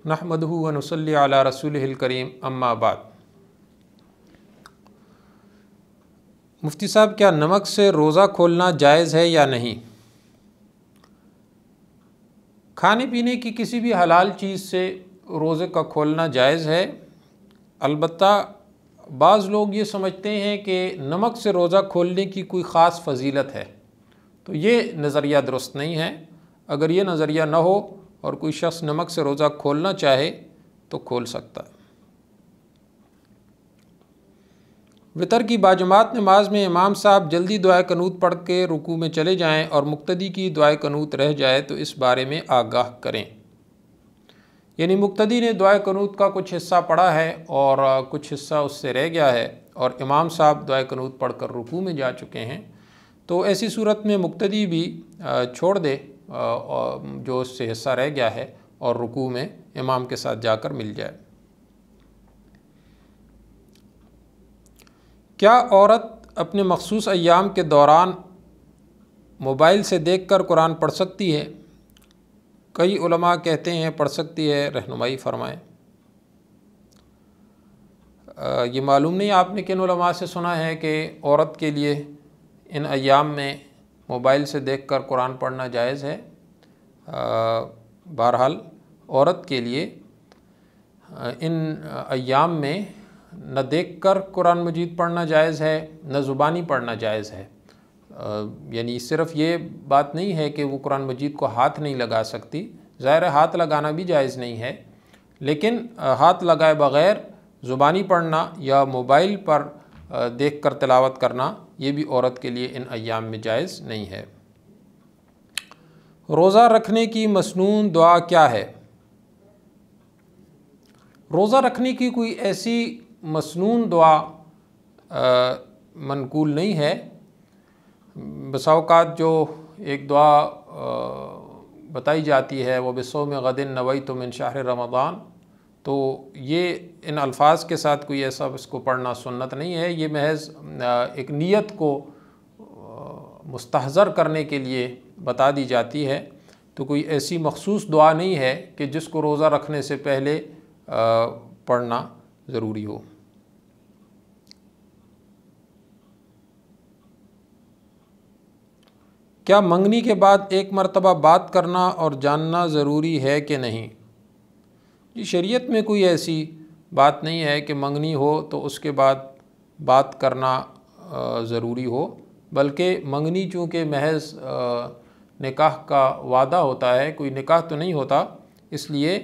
نحمدہ و نصلی علی رسولہ الکریم اما بعد۔ مفتی صاحب، کیا نمک سے روزہ کھولنا جائز ہے یا نہیں؟ کھانے پینے کی کسی بھی حلال چیز سے روزے کا کھولنا جائز ہے، البتہ بعض لوگ یہ سمجھتے ہیں کہ نمک سے روزہ کھولنے کی کوئی خاص فضیلت ہے، تو یہ نظریہ درست نہیں ہے۔ اگر یہ نظریہ نہ ہو اور کوئی شخص نمک سے روزہ کھولنا چاہے تو کھول سکتا ہے۔ وتر کی باجماعت نماز میں امام صاحب جلدی دعائے قنوت پڑھ کے رکوع میں چلے جائیں اور مقتدی کی دعائے قنوت رہ جائے تو اس بارے میں آگاہ کریں۔ یعنی مقتدی نے دعائے قنوت کا کچھ حصہ پڑھا ہے اور کچھ حصہ اس سے رہ گیا ہے اور امام صاحب دعائے قنوت پڑھ کر رکوع میں جا چکے ہیں، تو ایسی صورت میں مقتدی بھی چھوڑ دے جو اس سے حصہ رہ گیا ہے اور رکوع میں امام کے ساتھ جا کر مل جائے۔ کیا عورت اپنے مخصوص ایام کے دوران موبائل سے دیکھ کر قرآن پڑھ سکتی ہے؟ کئی علماء کہتے ہیں پڑھ سکتی ہے، رہنمائی فرمائیں۔ یہ معلوم نہیں آپ نے کن علماء سے سنا ہے کہ عورت کے لیے ان ایام میں موبائل سے دیکھ کر قرآن پڑھنا جائز ہے۔ بہرحال عورت کے لیے ان ایام میں نہ دیکھ کر قرآن مجید پڑھنا جائز ہے، نہ زبانی پڑھنا جائز ہے۔ یعنی صرف یہ بات نہیں ہے کہ وہ قرآن مجید کو ہاتھ نہیں لگا سکتی، ظاہر ہے ہاتھ لگانا بھی جائز نہیں ہے، لیکن ہاتھ لگائے بغیر زبانی پڑھنا یا موبائل پر دیکھ کر تلاوت کرنا یہ بھی عورت کے لیے ان ایام میں جائز نہیں ہے۔ روزہ رکھنے کی مسنون دعا کیا ہے؟ روزہ رکھنے کی کوئی ایسی مسنون دعا منقول نہیں ہے۔ بسا اوقات جو ایک دعا بتائی جاتی ہے وہ بصوم غد نویت من شہر رمضان، تو یہ ان الفاظ کے ساتھ کوئی ایسا اس کو پڑھنا سنت نہیں ہے، یہ محض ایک نیت کو مستحضر کرنے کے لیے بتا دی جاتی ہے، تو کوئی ایسی مخصوص دعا نہیں ہے کہ جس کو روزہ رکھنے سے پہلے پڑھنا ضروری ہو۔ کیا منگنی کے بعد ایک مرتبہ بات کرنا اور جاننا ضروری ہے کہ نہیں؟ جی، شریعت میں کوئی ایسی بات نہیں ہے کہ منگنی ہو تو اس کے بعد بات کرنا ضروری ہو، بلکہ منگنی چونکہ محض نکاح کا وعدہ ہوتا ہے، کوئی نکاح تو نہیں ہوتا، اس لیے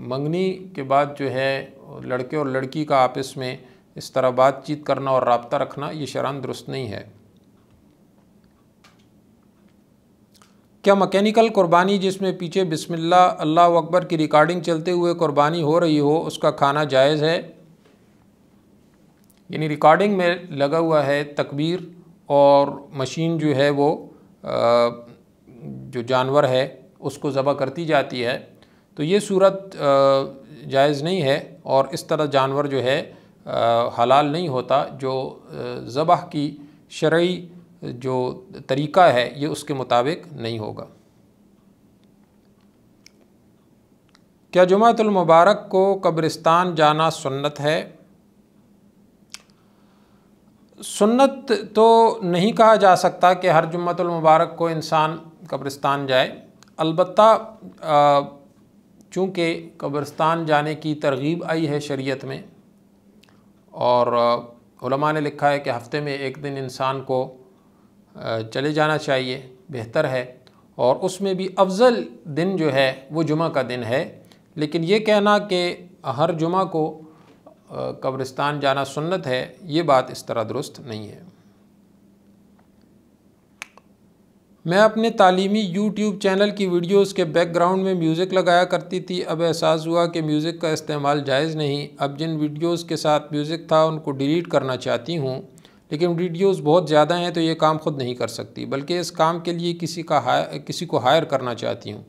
منگنی کے بعد جو ہے لڑکے اور لڑکی کا آپس میں اس طرح بات چیت کرنا اور رابطہ رکھنا یہ شرعاً درست نہیں ہے۔ کیا مکینیکل قربانی جس میں پیچھے بسم اللہ اللہ اکبر کی ریکارڈنگ چلتے ہوئے قربانی ہو رہی ہو اس کا کھانا جائز ہے؟ یعنی ریکارڈنگ میں لگا ہوا ہے تکبیر اور مشین جو ہے وہ جو جانور ہے اس کو ذبح کرتی جاتی ہے، تو یہ صورت جائز نہیں ہے اور اس طرح جانور جو ہے حلال نہیں ہوتا، جو ذبح کی شرعی جو طریقہ ہے یہ اس کے مطابق نہیں ہوگا۔ کیا جمعۃ المبارک کو قبرستان جانا سنت ہے؟ سنت تو نہیں کہا جا سکتا کہ ہر جمعۃ المبارک کو انسان قبرستان جائے، البتہ چونکہ قبرستان جانے کی ترغیب آئی ہے شریعت میں اور علماء نے لکھا ہے کہ ہفتے میں ایک دن انسان کو چلے جانا چاہیے، بہتر ہے، اور اس میں بھی افضل دن جو ہے وہ جمعہ کا دن ہے، لیکن یہ کہنا کہ ہر جمعہ کو قبرستان جانا سنت ہے یہ بات اس طرح درست نہیں ہے۔ میں اپنے تعلیمی یوٹیوب چینل کی ویڈیوز کے بیک گراؤنڈ میں میوزک لگایا کرتی تھی، اب احساس ہوا کہ میوزک کا استعمال جائز نہیں، اب جن ویڈیوز کے ساتھ میوزک تھا ان کو ڈیلیٹ کرنا چاہتی ہوں، لیکن ویڈیوز بہت زیادہ ہیں تو یہ کام خود نہیں کر سکتی، بلکہ اس کام کے لیے کسی کو ہائر کرنا چاہتی ہوں،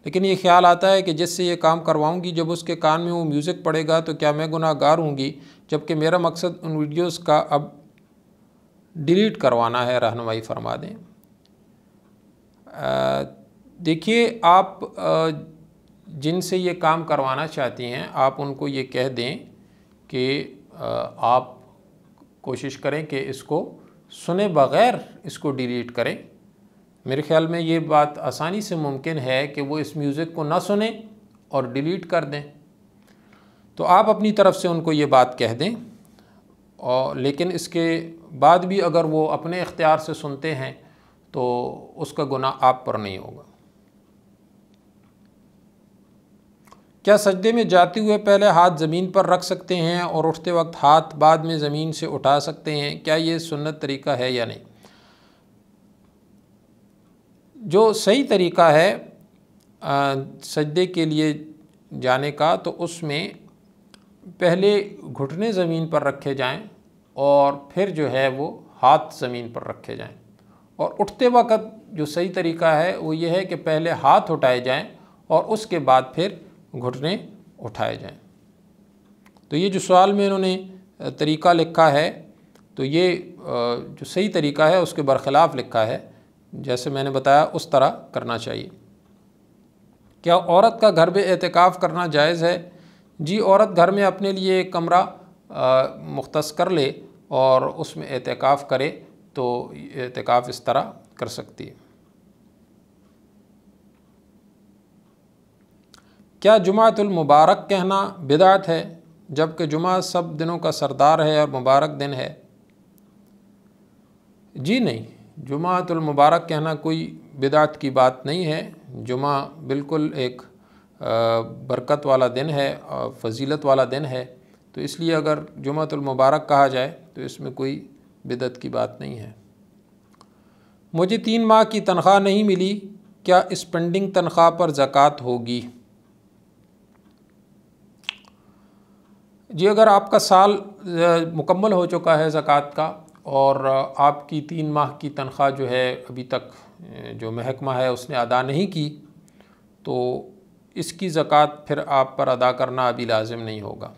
لیکن یہ خیال آتا ہے کہ جس سے یہ کام کرواؤں گی جب اس کے کان میں وہ میوزک پڑے گا تو کیا میں گناہ گار ہوں گی، جبکہ میرا مقصد ان ویڈیوز کا اب ڈیلیٹ کروانا ہے، رہنمائی فرما دیں۔ دیکھیے، آپ جن سے یہ کام کروانا چاہتی ہیں آپ ان کو یہ کہہ دیں کہ آپ کوشش کریں کہ اس کو سنے بغیر اس کو ڈیلیٹ کریں۔ میرے خیال میں یہ بات آسانی سے ممکن ہے کہ وہ اس میوزک کو نہ سنیں اور ڈیلیٹ کر دیں۔ تو آپ اپنی طرف سے ان کو یہ بات کہہ دیں، اور لیکن اس کے بعد بھی اگر وہ اپنے اختیار سے سنتے ہیں تو اس کا گناہ آپ پر نہیں ہوگا۔ کیا سجدے میں جاتے ہوئے پہلے ہاتھ زمین پر رکھ سکتے ہیں اور اٹھتے وقت ہاتھ بعد میں زمین سے اٹھا سکتے ہیں؟ کیا یہ سنت طریقہ ہے یا نہیں؟ جو صحیح طریقہ ہے سجدے کے لیے جانے کا، تو اس میں پہلے گھٹنے زمین پر رکھے جائیں اور پھر جو ہے وہ ہاتھ زمین پر رکھے جائیں، اور اٹھتے وقت جو صحیح طریقہ ہے وہ یہ ہے کہ پہلے ہاتھ اٹھائے جائیں اور اس کے بعد پھر گھٹنے اٹھائے جائیں۔ تو یہ جو سوال میں انہوں نے طریقہ لکھا ہے، تو یہ جو صحیح طریقہ ہے اس کے برخلاف لکھا ہے۔ جیسے میں نے بتایا اس طرح کرنا چاہیے۔ کیا عورت کا گھر میں اعتکاف کرنا جائز ہے؟ جی، عورت گھر میں اپنے لیے ایک کمرہ مختص کر لے اور اس میں اعتکاف کرے تو اعتکاف اس طرح کر سکتی ہے۔ کیا جمعۃ المبارک کہنا بدعت ہے جبکہ جمعہ سب دنوں کا سردار ہے اور مبارک دن ہے؟ جی نہیں، جمعۃ المبارک کہنا کوئی بدعت کی بات نہیں ہے۔ جمعہ بالکل ایک برکت والا دن ہے، فضیلت والا دن ہے، تو اس لیے اگر جمعۃ المبارک کہا جائے تو اس میں کوئی بدعت کی بات نہیں ہے۔ مجھے 3 ماہ کی تنخواہ نہیں ملی، کیا اس پینڈنگ تنخواہ پر زکوٰۃ ہوگی؟ جی، اگر آپ کا سال مکمل ہو چکا ہے زکوٰۃ کا اور آپ کی 3 ماہ کی تنخواہ جو ہے ابھی تک جو محکمہ ہے اس نے ادا نہیں کی، تو اس کی زکوٰۃ پھر آپ پر ادا کرنا ابھی لازم نہیں ہوگا۔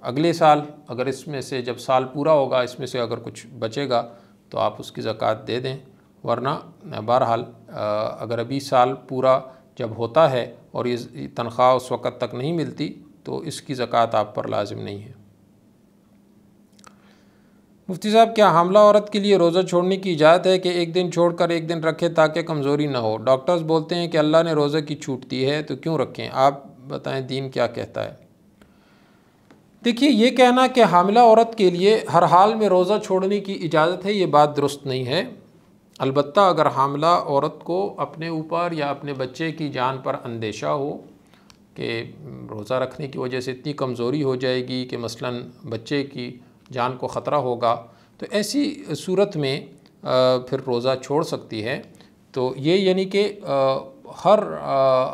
اگلے سال اگر اس میں سے جب سال پورا ہوگا اس میں سے اگر کچھ بچے گا تو آپ اس کی زکوٰۃ دے دیں، ورنہ بہرحال اگر ابھی سال پورا جب ہوتا ہے اور یہ تنخواہ اس وقت تک نہیں ملتی تو اس کی زکوٰۃ آپ پر لازم نہیں ہے۔ مفتی صاحب، کیا حاملہ عورت کے لیے روزہ چھوڑنے کی اجازت ہے کہ ایک دن چھوڑ کر ایک دن رکھے تاکہ کمزوری نہ ہو؟ ڈاکٹرز بولتے ہیں کہ اللہ نے روزہ کی چھوٹ دی ہے تو کیوں رکھیں؟ آپ بتائیں دین کیا کہتا ہے؟ دیکھیے، یہ کہنا کہ حاملہ عورت کے لیے ہر حال میں روزہ چھوڑنے کی اجازت ہے، یہ بات درست نہیں ہے۔ البتہ اگر حاملہ عورت کو اپنے اوپر یا اپنے بچے کی جان پر اندیشہ ہو کہ روزہ رکھنے کی وجہ سے اتنی کمزوری ہو جائے گی کہ مثلاً بچے کی جان کو خطرہ ہوگا، تو ایسی صورت میں پھر روزہ چھوڑ سکتی ہے۔ تو یہ یعنی کہ ہر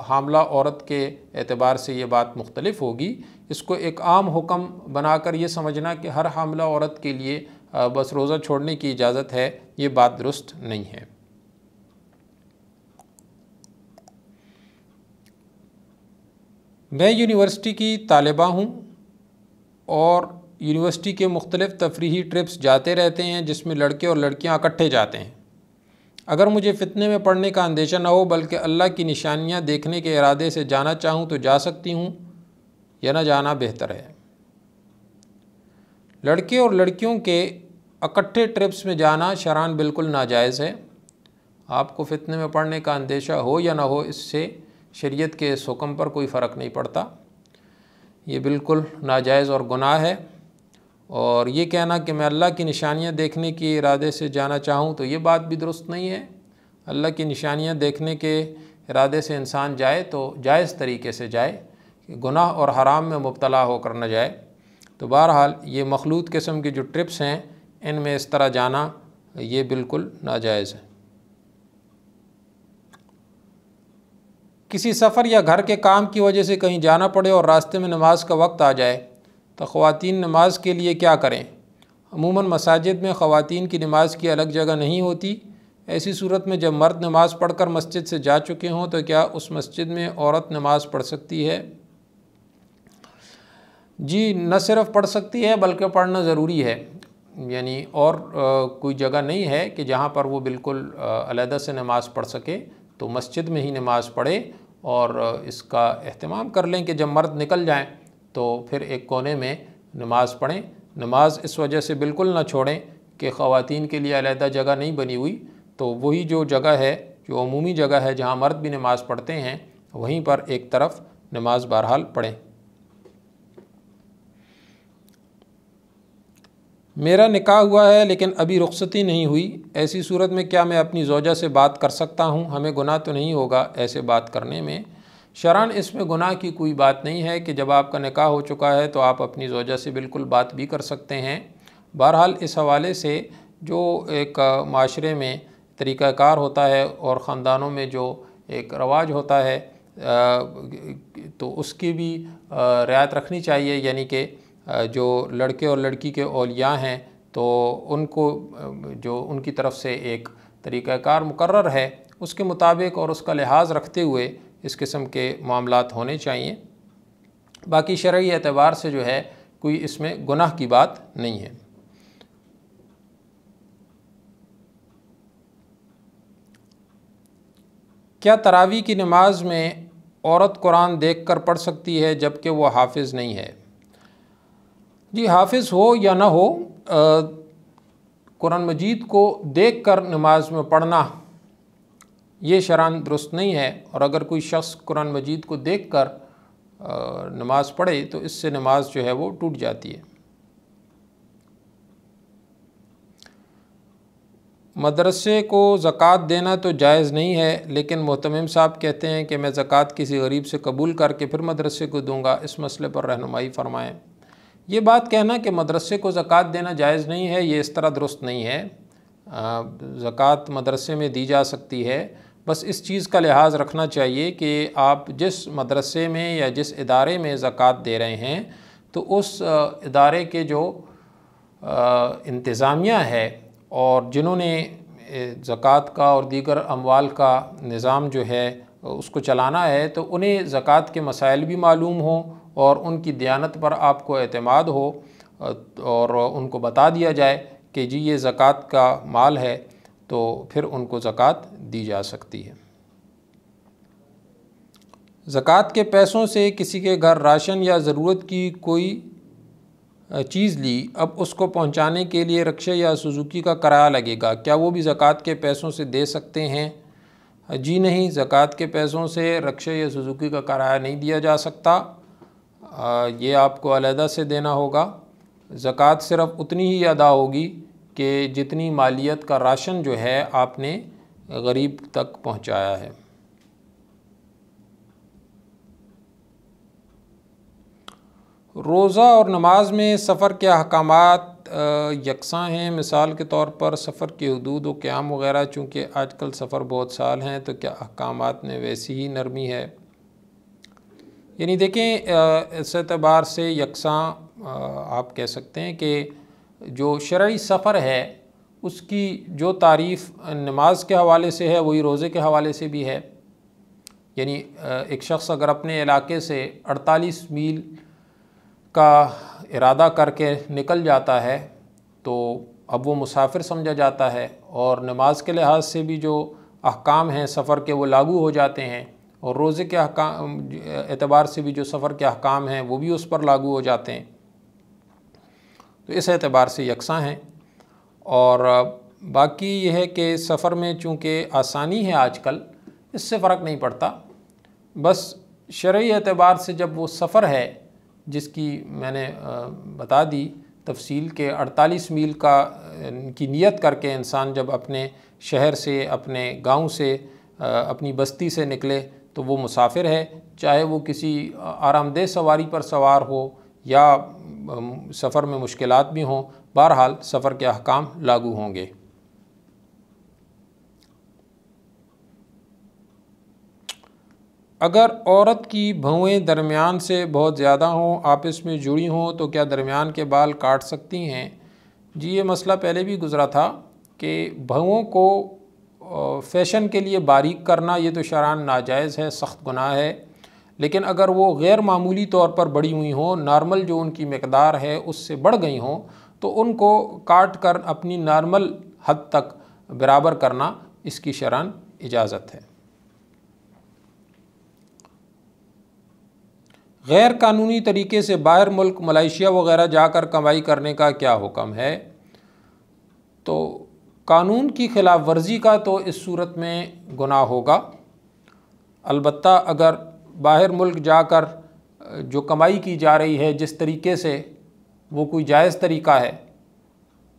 حاملہ عورت کے اعتبار سے یہ بات مختلف ہوگی۔ اس کو ایک عام حکم بنا کر یہ سمجھنا کہ ہر حاملہ عورت کے لیے بس روزہ چھوڑنے کی اجازت ہے، یہ بات درست نہیں ہے۔ میں یونیورسٹی کی طالبہ ہوں اور یونیورسٹی کے مختلف تفریحی ٹرپس جاتے رہتے ہیں جس میں لڑکے اور لڑکیاں اکٹھے جاتے ہیں۔ اگر مجھے فتنے میں پڑنے کا اندیشہ نہ ہو بلکہ اللہ کی نشانیاں دیکھنے کے ارادے سے جانا چاہوں تو جا سکتی ہوں یا نہ جانا بہتر ہے؟ لڑکے اور لڑکیوں کے اکٹھے ٹرپس میں جانا شرعاً بالکل ناجائز ہے۔ آپ کو فتنے میں پڑنے کا اندیشہ ہو یا نہ ہو، اس سے شریعت کے اس حکم پر کوئی فرق نہیں پڑتا۔ یہ بالکل ناجائز اور گناہ ہے، اور یہ کہنا کہ میں اللہ کی نشانیاں دیکھنے کے ارادے سے جانا چاہوں تو یہ بات بھی درست نہیں ہے۔ اللہ کی نشانیاں دیکھنے کے ارادے سے انسان جائے تو جائز طریقے سے جائے، گناہ اور حرام میں مبتلا ہو کر نہ جائے۔ تو بہرحال یہ مخلوط قسم کے جو ٹرپس ہیں ان میں اس طرح جانا یہ بالکل ناجائز ہے۔ کسی سفر یا گھر کے کام کی وجہ سے کہیں جانا پڑے اور راستے میں نماز کا وقت آ جائے تو خواتین نماز کے لیے کیا کریں؟ عموماً مساجد میں خواتین کی نماز کی الگ جگہ نہیں ہوتی۔ ایسی صورت میں جب مرد نماز پڑھ کر مسجد سے جا چکے ہوں تو کیا اس مسجد میں عورت نماز پڑھ سکتی ہے؟ جی، نہ صرف پڑھ سکتی ہے بلکہ پڑھنا ضروری ہے۔ یعنی اور کوئی جگہ نہیں ہے کہ جہاں پر وہ بالکل علیحدہ سے نماز پڑھ سکے، تو مسجد میں ہی نماز پڑھے اور اس کا اہتمام کر لیں کہ جب مرد نکل جائیں تو پھر ایک کونے میں نماز پڑھیں۔ نماز اس وجہ سے بالکل نہ چھوڑیں کہ خواتین کے لیے علیحدہ جگہ نہیں بنی ہوئی، تو وہی جو جگہ ہے، جو عمومی جگہ ہے جہاں مرد بھی نماز پڑھتے ہیں، وہیں پر ایک طرف نماز بہرحال پڑھیں۔ میرا نکاح ہوا ہے لیکن ابھی رخصتی نہیں ہوئی، ایسی صورت میں کیا میں اپنی زوجہ سے بات کر سکتا ہوں؟ ہمیں گناہ تو نہیں ہوگا ایسے بات کرنے میں؟ شرعاً اس میں گناہ کی کوئی بات نہیں ہے کہ جب آپ کا نکاح ہو چکا ہے تو آپ اپنی زوجہ سے بالکل بات بھی کر سکتے ہیں۔ بہرحال اس حوالے سے جو ایک معاشرے میں طریقہ کار ہوتا ہے اور خاندانوں میں جو ایک رواج ہوتا ہے تو اس کی بھی رعایت رکھنی چاہیے، یعنی کہ جو لڑکے اور لڑکی کے اولیاء ہیں تو ان کو جو ان کی طرف سے ایک طریقہ کار مقرر ہے اس کے مطابق اور اس کا لحاظ رکھتے ہوئے اس قسم کے معاملات ہونے چاہیے۔ باقی شرعی اعتبار سے جو ہے کوئی اس میں گناہ کی بات نہیں ہے۔ کیا تراویح کی نماز میں عورت قرآن دیکھ کر پڑھ سکتی ہے جبکہ وہ حافظ نہیں ہے؟ جی، حافظ ہو یا نہ ہو، قرآن مجید کو دیکھ کر نماز میں پڑھنا یہ شرعاً درست نہیں ہے، اور اگر کوئی شخص قرآن مجید کو دیکھ کر نماز پڑھے تو اس سے نماز جو ہے وہ ٹوٹ جاتی ہے۔ مدرسے کو زکوٰۃ دینا تو جائز نہیں ہے، لیکن محتمم صاحب کہتے ہیں کہ میں زکوٰۃ کسی غریب سے قبول کر کے پھر مدرسے کو دوں گا، اس مسئلے پر رہنمائی فرمائیں۔ یہ بات کہنا کہ مدرسے کو زکوٰۃ دینا جائز نہیں ہے، یہ اس طرح درست نہیں ہے۔ زکوٰۃ مدرسے میں دی جا سکتی ہے، بس اس چیز کا لحاظ رکھنا چاہیے کہ آپ جس مدرسے میں یا جس ادارے میں زکوٰۃ دے رہے ہیں تو اس ادارے کے جو انتظامیہ ہے اور جنہوں نے زکوٰۃ کا اور دیگر اموال کا نظام جو ہے اس کو چلانا ہے، تو انہیں زکوٰۃ کے مسائل بھی معلوم ہوں اور ان کی دیانت پر آپ کو اعتماد ہو اور ان کو بتا دیا جائے کہ جی یہ زکوٰۃ کا مال ہے، تو پھر ان کو زکوٰۃ دی جا سکتی ہے۔ زکوٰۃ کے پیسوں سے کسی کے گھر راشن یا ضرورت کی کوئی چیز لی، اب اس کو پہنچانے کے لیے رکشے یا سوزوکی کا کرایہ لگے گا، کیا وہ بھی زکوٰۃ کے پیسوں سے دے سکتے ہیں؟ جی نہیں، زکوٰۃ کے پیسوں سے رکشے یا سوزوکی کا کرایہ نہیں دیا جا سکتا، یہ آپ کو علیحدہ سے دینا ہوگا۔ زکوٰۃ صرف اتنی ہی ادا ہوگی کہ جتنی مالیت کا راشن جو ہے آپ نے غریب تک پہنچایا ہے۔ روزہ اور نماز میں سفر کے احکامات یکساں ہیں؟ مثال کے طور پر سفر کی حدود و قیام وغیرہ، چونکہ آج کل سفر بہت سال ہیں تو کیا احکامات میں ویسی ہی نرمی ہے؟ یعنی دیکھیں، اس اعتبار سے یکساں آپ کہہ سکتے ہیں کہ جو شرعی سفر ہے اس کی جو تعریف نماز کے حوالے سے ہے وہی روزے کے حوالے سے بھی ہے۔ یعنی ایک شخص اگر اپنے علاقے سے 48 میل کا ارادہ کر کے نکل جاتا ہے تو اب وہ مسافر سمجھا جاتا ہے، اور نماز کے لحاظ سے بھی جو احکام ہیں سفر کے وہ لاگو ہو جاتے ہیں، اور روزے کے احکام اعتبار سے بھی جو سفر کے احکام ہیں وہ بھی اس پر لاگو ہو جاتے ہیں، تو اس اعتبار سے یکساں ہیں۔ اور باقی یہ ہے کہ سفر میں چونکہ آسانی ہے آج کل، اس سے فرق نہیں پڑتا، بس شرعی اعتبار سے جب وہ سفر ہے جس کی میں نے بتا دی تفصیل کے 48 میل کی نیت کر کے انسان جب اپنے شہر سے، اپنے گاؤں سے، اپنی بستی سے نکلے تو وہ مسافر ہے، چاہے وہ کسی آرام دہ سواری پر سوار ہو یا سفر میں مشکلات بھی ہوں، بہرحال سفر کے احکام لاگو ہوں گے۔ اگر عورت کی بھویں درمیان سے بہت زیادہ ہوں، آپس میں جڑی ہوں، تو کیا درمیان کے بال کاٹ سکتی ہیں؟ جی، یہ مسئلہ پہلے بھی گزرا تھا کہ بھووں کو فیشن کے لیے باریک کرنا یہ تو شرعاً ناجائز ہے، سخت گناہ ہے، لیکن اگر وہ غیر معمولی طور پر بڑی ہوئی ہوں، نارمل جو ان کی مقدار ہے اس سے بڑھ گئی ہوں، تو ان کو کاٹ کر اپنی نارمل حد تک برابر کرنا اس کی شرعاً اجازت ہے۔ غیر قانونی طریقے سے باہر ملک ملائیشیا وغیرہ جا کر کمائی کرنے کا کیا حکم ہے؟ تو قانون کی خلاف ورزی کا تو اس صورت میں گناہ ہوگا، البتہ اگر باہر ملک جا کر جو کمائی کی جا رہی ہے جس طریقے سے وہ کوئی جائز طریقہ ہے،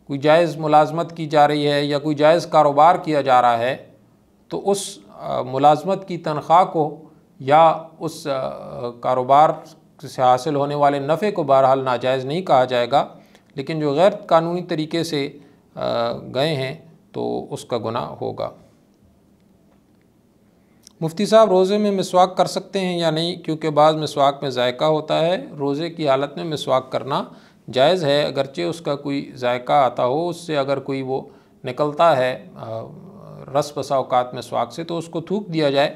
کوئی جائز ملازمت کی جا رہی ہے یا کوئی جائز کاروبار کیا جا رہا ہے، تو اس ملازمت کی تنخواہ کو یا اس کاروبار سے حاصل ہونے والے نفع کو بہرحال ناجائز نہیں کہا جائے گا، لیکن جو غیر قانونی طریقے سے گئے ہیں تو اس کا گناہ ہوگا۔ مفتی صاحب روزے میں مسواک کر سکتے ہیں یا نہیں؟ کیونکہ بعض مسواک میں ذائقہ ہوتا ہے، روزے کی حالت میں مسواک کرنا جائز ہے، اگرچہ اس کا کوئی ذائقہ آتا ہو، اس سے اگر کوئی وہ نکلتا ہے رس بسا اوقات مسواک سے تو اس کو تھوک دیا جائے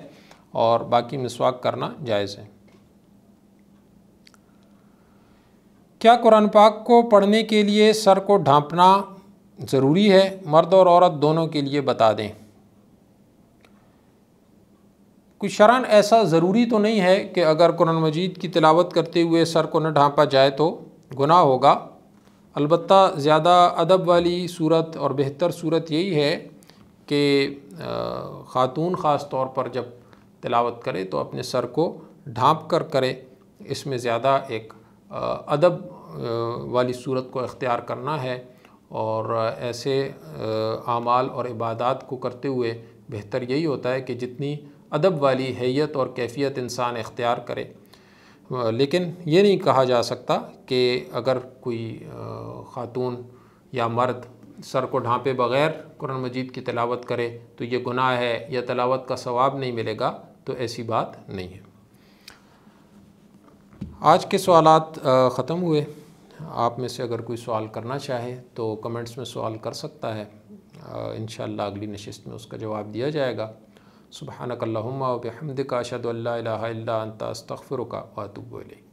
اور باقی مسواک کرنا جائز ہے۔ کیا قرآن پاک کو پڑھنے کے لیے سر کو ڈھانپنا ضروری ہے؟ مرد اور عورت دونوں کے لیے بتا دیں۔ کوئی شرعاً ایسا ضروری تو نہیں ہے کہ اگر قرآن مجید کی تلاوت کرتے ہوئے سر کو نہ ڈھانپا جائے تو گناہ ہوگا، البتہ زیادہ ادب والی صورت اور بہتر صورت یہی ہے کہ خاتون خاص طور پر جب تلاوت کرے تو اپنے سر کو ڈھانپ کر کرے، اس میں زیادہ ایک ادب والی صورت کو اختیار کرنا ہے، اور ایسے اعمال اور عبادات کو کرتے ہوئے بہتر یہی ہوتا ہے کہ جتنی ادب والی حیت اور کیفیت انسان اختیار کرے، لیکن یہ نہیں کہا جا سکتا کہ اگر کوئی خاتون یا مرد سر کو ڈھانپے بغیر قرآن مجید کی تلاوت کرے تو یہ گناہ ہے یا تلاوت کا ثواب نہیں ملے گا، تو ایسی بات نہیں ہے۔ آج کے سوالات ختم ہوئے، آپ میں سے اگر کوئی سوال کرنا چاہے تو کمنٹس میں سوال کر سکتا ہے، انشاءاللہ اگلی نشست میں اس کا جواب دیا جائے گا۔ سبحانک اللہم و بحمدک اشہد ان لا الہ الا انت استغفرک و اتوب الیک۔